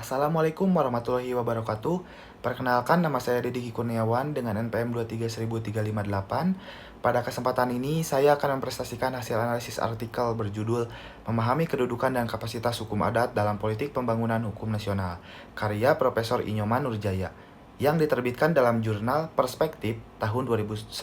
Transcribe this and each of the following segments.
Assalamualaikum warahmatullahi wabarakatuh. Perkenalkan, nama saya Deddy Kurniawan dengan NPM 2313558. Pada kesempatan ini, saya akan mempresentasikan hasil analisis artikel berjudul Memahami Kedudukan dan Kapasitas Hukum Adat dalam Politik Pembangunan Hukum Nasional, karya Profesor Inyoman Nurjaya, yang diterbitkan dalam jurnal Perspektif tahun 2011.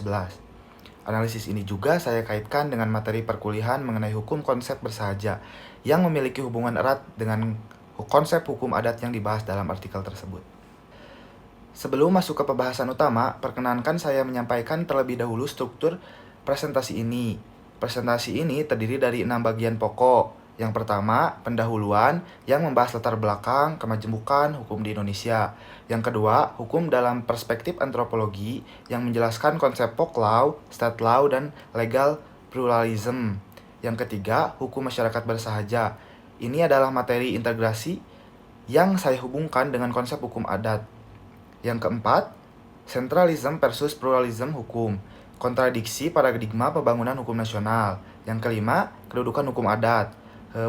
Analisis ini juga saya kaitkan dengan materi perkuliahan mengenai hukum konsep bersahaja yang memiliki hubungan erat dengan konsep hukum adat yang dibahas dalam artikel tersebut. Sebelum masuk ke pembahasan utama, perkenankan saya menyampaikan terlebih dahulu struktur presentasi ini. Presentasi ini terdiri dari 6 bagian pokok. Yang pertama, pendahuluan yang membahas latar belakang kemajemukan hukum di Indonesia. Yang kedua, hukum dalam perspektif antropologi yang menjelaskan konsep folk law, state law, dan legal pluralism. Yang ketiga, hukum masyarakat bersahaja. Ini adalah materi integrasi yang saya hubungkan dengan konsep hukum adat. Yang keempat, sentralism versus pluralism hukum, kontradiksi paradigma pembangunan hukum nasional. Yang kelima, kedudukan hukum adat,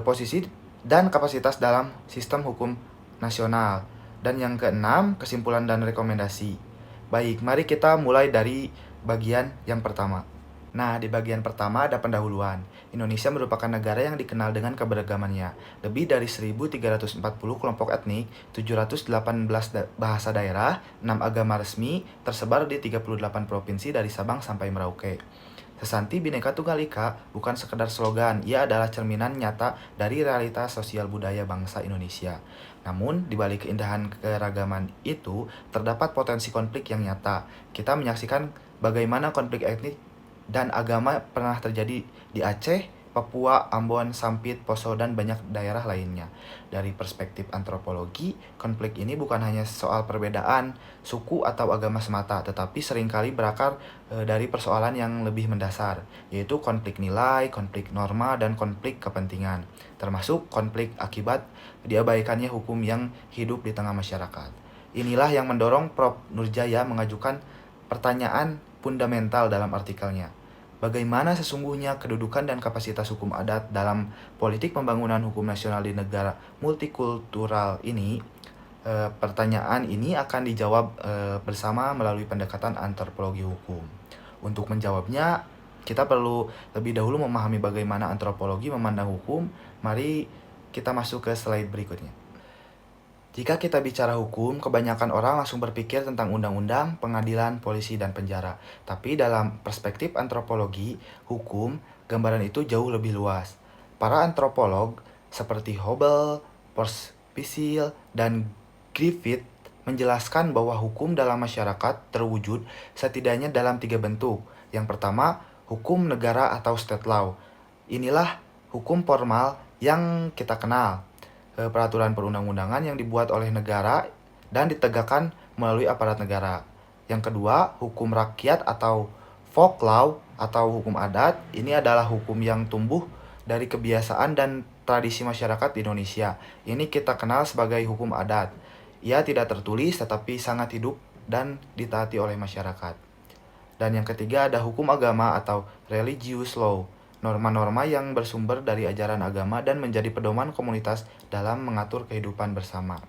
posisi dan kapasitas dalam sistem hukum nasional. Dan yang keenam, kesimpulan dan rekomendasi. Baik, mari kita mulai dari bagian yang pertama. Nah, di bagian pertama ada pendahuluan. Indonesia merupakan negara yang dikenal dengan keberagamannya. Lebih dari 1.340 kelompok etnik, 718 bahasa daerah, 6 agama resmi, tersebar di 38 provinsi dari Sabang sampai Merauke. Sesanti Bhinneka Tunggal Ika bukan sekedar slogan, ia adalah cerminan nyata dari realitas sosial budaya bangsa Indonesia. Namun, di balik keindahan keragaman itu, terdapat potensi konflik yang nyata. Kita menyaksikan bagaimana konflik etnik dan agama pernah terjadi di Aceh, Papua, Ambon, Sampit, Poso, dan banyak daerah lainnya. Dari perspektif antropologi, konflik ini bukan hanya soal perbedaan suku atau agama semata, tetapi seringkali berakar dari persoalan yang lebih mendasar, yaitu konflik nilai, konflik norma, dan konflik kepentingan, termasuk konflik akibat diabaikannya hukum yang hidup di tengah masyarakat. Inilah yang mendorong Prof. Nurjaya mengajukan pertanyaan fundamental dalam artikelnya. Bagaimana sesungguhnya kedudukan dan kapasitas hukum adat dalam politik pembangunan hukum nasional di negara multikultural ini? Pertanyaan ini akan dijawab bersama melalui pendekatan antropologi hukum. Untuk menjawabnya, kita perlu lebih dahulu memahami bagaimana antropologi memandang hukum. Mari kita masuk ke slide berikutnya. Jika kita bicara hukum, kebanyakan orang langsung berpikir tentang undang-undang, pengadilan, polisi, dan penjara. Tapi dalam perspektif antropologi, hukum, gambaran itu jauh lebih luas. Para antropolog seperti Hobel, Pospisil, dan Griffith menjelaskan bahwa hukum dalam masyarakat terwujud setidaknya dalam 3 bentuk. Yang pertama, hukum negara atau state law. Inilah hukum formal yang kita kenal. Peraturan perundang-undangan yang dibuat oleh negara dan ditegakkan melalui aparat negara. Yang kedua, hukum rakyat atau folk law atau hukum adat. Ini adalah hukum yang tumbuh dari kebiasaan dan tradisi masyarakat di Indonesia. Ini kita kenal sebagai hukum adat. Ia tidak tertulis tetapi sangat hidup dan ditaati oleh masyarakat. Dan yang ketiga ada hukum agama atau religious law. Norma-norma yang bersumber dari ajaran agama dan menjadi pedoman komunitas dalam mengatur kehidupan bersama.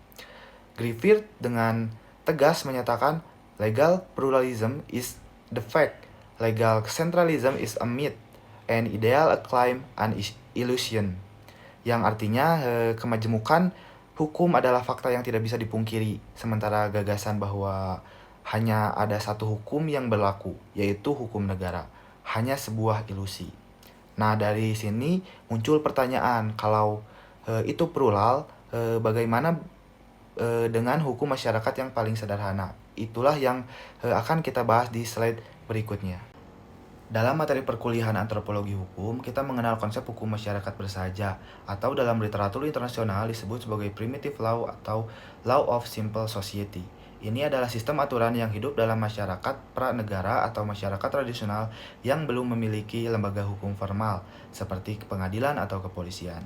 Griffith dengan tegas menyatakan, legal pluralism is the fact, legal centralism is a myth, and ideal a claim an illusion. Yang artinya kemajemukan hukum adalah fakta yang tidak bisa dipungkiri, sementara gagasan bahwa hanya ada satu hukum yang berlaku, yaitu hukum negara, hanya sebuah ilusi. Nah, dari sini muncul pertanyaan, kalau itu plural, bagaimana dengan hukum masyarakat yang paling sederhana? Itulah yang akan kita bahas di slide berikutnya. Dalam materi perkuliahan antropologi hukum, kita mengenal konsep hukum masyarakat bersahaja, atau dalam literatur internasional disebut sebagai primitive law atau law of simple society. Ini adalah sistem aturan yang hidup dalam masyarakat pranegara atau masyarakat tradisional yang belum memiliki lembaga hukum formal, seperti pengadilan atau kepolisian.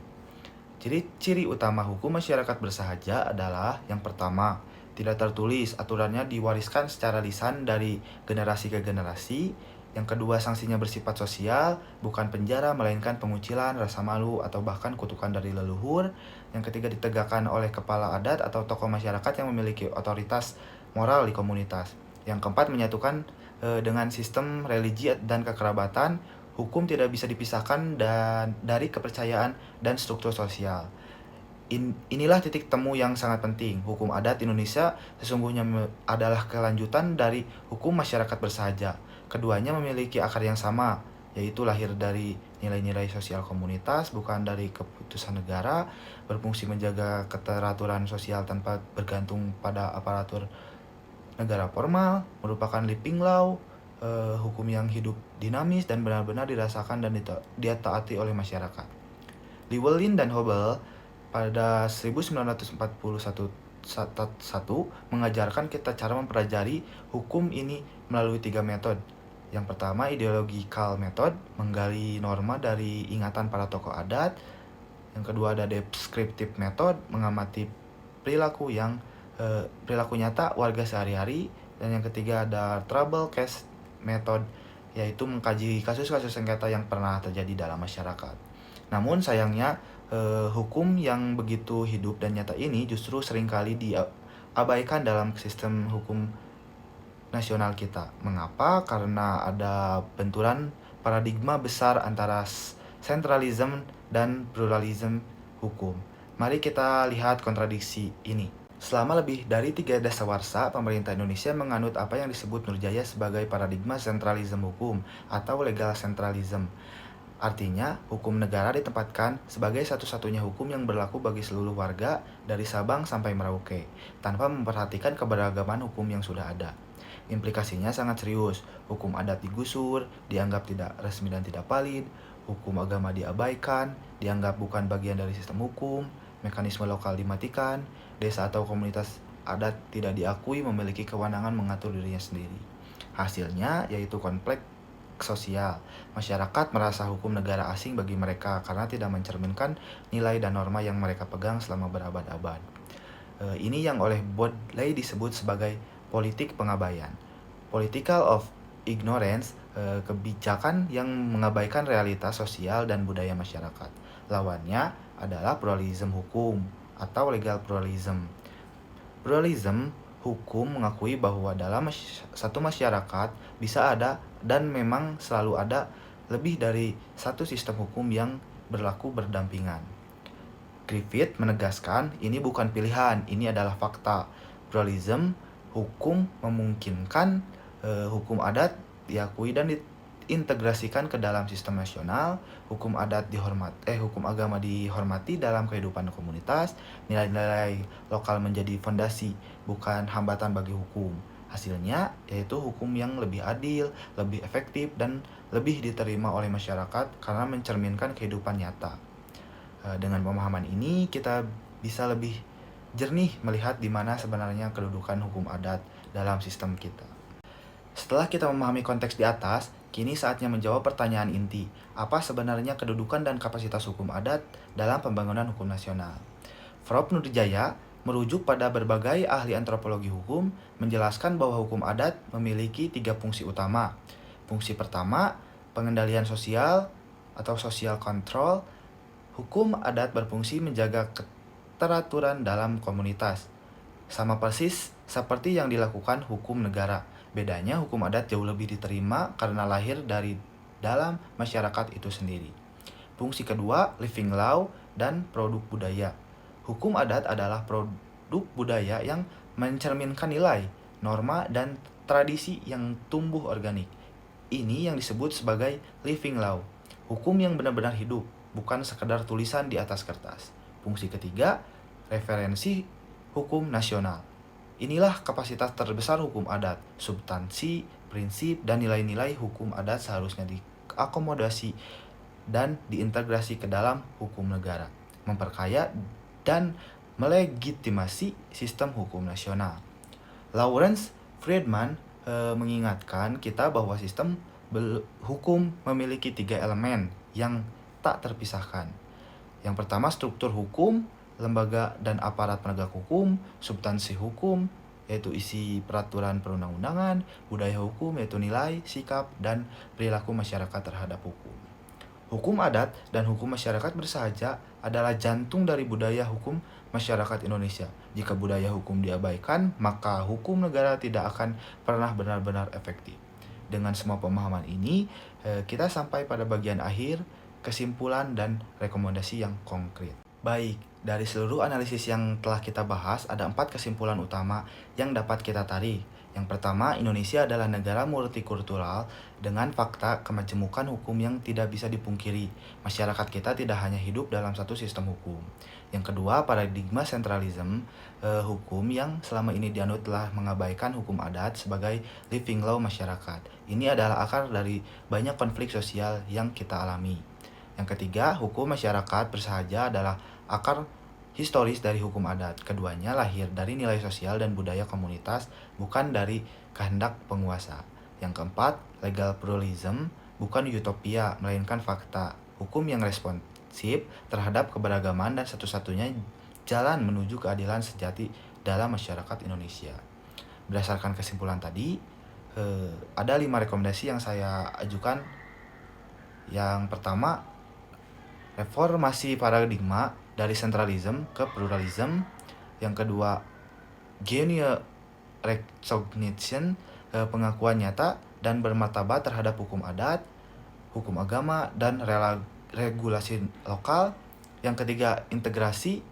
Ciri-ciri utama hukum masyarakat bersahaja adalah yang pertama, tidak tertulis, aturannya diwariskan secara lisan dari generasi ke generasi. Yang kedua, sanksinya bersifat sosial, bukan penjara, melainkan pengucilan, rasa malu, atau bahkan kutukan dari leluhur. Yang ketiga, ditegakkan oleh kepala adat atau tokoh masyarakat yang memiliki otoritas moral di komunitas. Yang keempat, menyatukan dengan sistem religi dan kekerabatan. Hukum tidak bisa dipisahkan dari kepercayaan dan struktur sosial. Inilah titik temu yang sangat penting. Hukum adat Indonesia sesungguhnya adalah kelanjutan dari hukum masyarakat bersahaja. Keduanya memiliki akar yang sama, yaitu lahir dari nilai-nilai sosial komunitas, bukan dari keputusan negara, berfungsi menjaga keteraturan sosial tanpa bergantung pada aparatur negara formal, merupakan living law, hukum yang hidup dinamis dan benar-benar dirasakan dan ditaati oleh masyarakat. Llewellyn dan Hobble pada 1941 mengajarkan kita cara mempelajari hukum ini melalui 3 metode. Yang pertama, ideological method, menggali norma dari ingatan para tokoh adat. Yang kedua, ada descriptive method, mengamati perilaku nyata warga sehari-hari. Dan yang ketiga, ada trouble case method, yaitu mengkaji kasus-kasus sengketa yang pernah terjadi dalam masyarakat. Namun sayangnya, hukum yang begitu hidup dan nyata ini justru seringkali diabaikan dalam sistem hukum nasional kita. Mengapa? Karena ada benturan paradigma besar antara sentralisme dan pluralisme hukum. Mari kita lihat kontradiksi ini. Selama lebih dari 3 dasawarsa, pemerintah Indonesia menganut apa yang disebut Nurjaya sebagai paradigma sentralisme hukum atau legal centralism. Artinya, hukum negara ditempatkan sebagai satu-satunya hukum yang berlaku bagi seluruh warga dari Sabang sampai Merauke, tanpa memperhatikan keberagaman hukum yang sudah ada. Implikasinya sangat serius. Hukum adat digusur, dianggap tidak resmi dan tidak valid. Hukum agama diabaikan, dianggap bukan bagian dari sistem hukum. Mekanisme lokal dimatikan. Desa atau komunitas adat tidak diakui memiliki kewenangan mengatur dirinya sendiri. Hasilnya yaitu konflik sosial. Masyarakat merasa hukum negara asing bagi mereka karena tidak mencerminkan nilai dan norma yang mereka pegang selama berabad-abad. Ini yang oleh Bodley disebut sebagai politik pengabaian. Political of ignorance, kebijakan yang mengabaikan realitas sosial dan budaya masyarakat. Lawannya adalah pluralisme hukum atau legal pluralism. Pluralism hukum mengakui bahwa dalam satu masyarakat bisa ada dan memang selalu ada lebih dari satu sistem hukum yang berlaku berdampingan. Griffith menegaskan ini bukan pilihan, ini adalah fakta. Pluralism hukum memungkinkan hukum adat diakui dan diintegrasikan ke dalam sistem nasional, hukum agama dihormati dalam kehidupan komunitas, nilai-nilai lokal menjadi fondasi, bukan hambatan bagi hukum. Hasilnya yaitu hukum yang lebih adil, lebih efektif, dan lebih diterima oleh masyarakat karena mencerminkan kehidupan nyata. Dengan pemahaman ini, kita bisa lebih jernih melihat di mana sebenarnya kedudukan hukum adat dalam sistem kita. Setelah kita memahami konteks di atas, kini saatnya menjawab pertanyaan inti, apa sebenarnya kedudukan dan kapasitas hukum adat dalam pembangunan hukum nasional? Prof. Nurjaya merujuk pada berbagai ahli antropologi hukum, menjelaskan bahwa hukum adat memiliki 3 fungsi utama. Fungsi pertama, pengendalian sosial atau social control. Hukum adat berfungsi menjaga keteraturan dalam komunitas. Sama persis seperti yang dilakukan hukum negara. Bedanya hukum adat jauh lebih diterima karena lahir dari dalam masyarakat itu sendiri. Fungsi kedua, living law dan produk budaya. Hukum adat adalah produk budaya yang mencerminkan nilai, norma, dan tradisi yang tumbuh organik. Ini yang disebut sebagai living law. Hukum yang benar-benar hidup, bukan sekedar tulisan di atas kertas. Fungsi ketiga, referensi hukum nasional. Inilah kapasitas terbesar hukum adat. Substansi, prinsip, dan nilai-nilai hukum adat seharusnya diakomodasi dan diintegrasi ke dalam hukum negara, memperkaya dan melegitimasi sistem hukum nasional. Lawrence Friedman mengingatkan kita bahwa sistem hukum memiliki 3 elemen yang tak terpisahkan. Yang pertama, struktur hukum, lembaga dan aparat penegak hukum, substansi hukum, yaitu isi peraturan perundang-undangan, budaya hukum, yaitu nilai, sikap, dan perilaku masyarakat terhadap hukum. Hukum adat dan hukum masyarakat bersahaja adalah jantung dari budaya hukum masyarakat Indonesia. Jika budaya hukum diabaikan, maka hukum negara tidak akan pernah benar-benar efektif. Dengan semua pemahaman ini, kita sampai pada bagian akhir, kesimpulan dan rekomendasi yang konkret. Baik, dari seluruh analisis yang telah kita bahas, ada 4 kesimpulan utama yang dapat kita tarik. Yang pertama, Indonesia adalah negara multikultural dengan fakta kemajemukan hukum yang tidak bisa dipungkiri. Masyarakat kita tidak hanya hidup dalam satu sistem hukum. Yang kedua, paradigma sentralisme hukum yang selama ini dianut telah mengabaikan hukum adat sebagai living law masyarakat. Ini adalah akar dari banyak konflik sosial yang kita alami. Yang ketiga, hukum masyarakat bersahaja adalah akar historis dari hukum adat. Keduanya lahir dari nilai sosial dan budaya komunitas, bukan dari kehendak penguasa. Yang keempat, legal pluralism bukan utopia, melainkan fakta. Hukum yang responsif terhadap keberagaman dan satu-satunya jalan menuju keadilan sejati dalam masyarakat Indonesia. Berdasarkan kesimpulan tadi, ada 5 rekomendasi yang saya ajukan. Yang pertama, reformasi paradigma dari sentralisme ke pluralisme. Yang kedua, genuine recognition, pengakuan nyata dan bermartabat terhadap hukum adat, hukum agama, dan regulasi lokal. Yang ketiga, integrasi,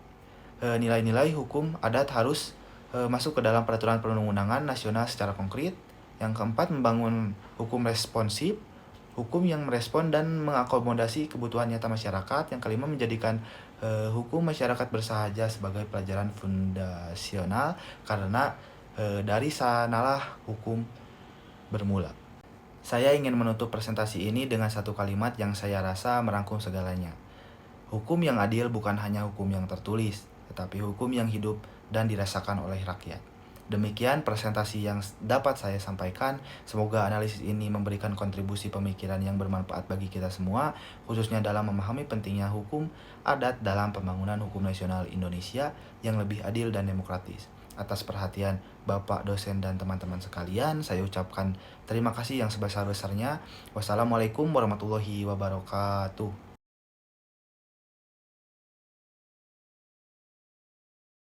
nilai-nilai hukum adat harus masuk ke dalam peraturan perundang-undangan nasional secara konkret. Yang keempat, membangun hukum responsif, hukum yang merespon dan mengakomodasi kebutuhan nyata masyarakat. Yang kelima, menjadikan hukum masyarakat bersahaja sebagai pelajaran fundasional, karena dari sanalah hukum bermula. Saya ingin menutup presentasi ini dengan satu kalimat yang saya rasa merangkum segalanya. Hukum yang adil bukan hanya hukum yang tertulis, tetapi hukum yang hidup dan dirasakan oleh rakyat. Demikian presentasi yang dapat saya sampaikan. Semoga analisis ini memberikan kontribusi pemikiran yang bermanfaat bagi kita semua, khususnya dalam memahami pentingnya hukum adat dalam pembangunan hukum nasional Indonesia yang lebih adil dan demokratis. Atas perhatian Bapak dosen dan teman-teman sekalian, saya ucapkan terima kasih yang sebesar-besarnya. Wassalamualaikum warahmatullahi wabarakatuh.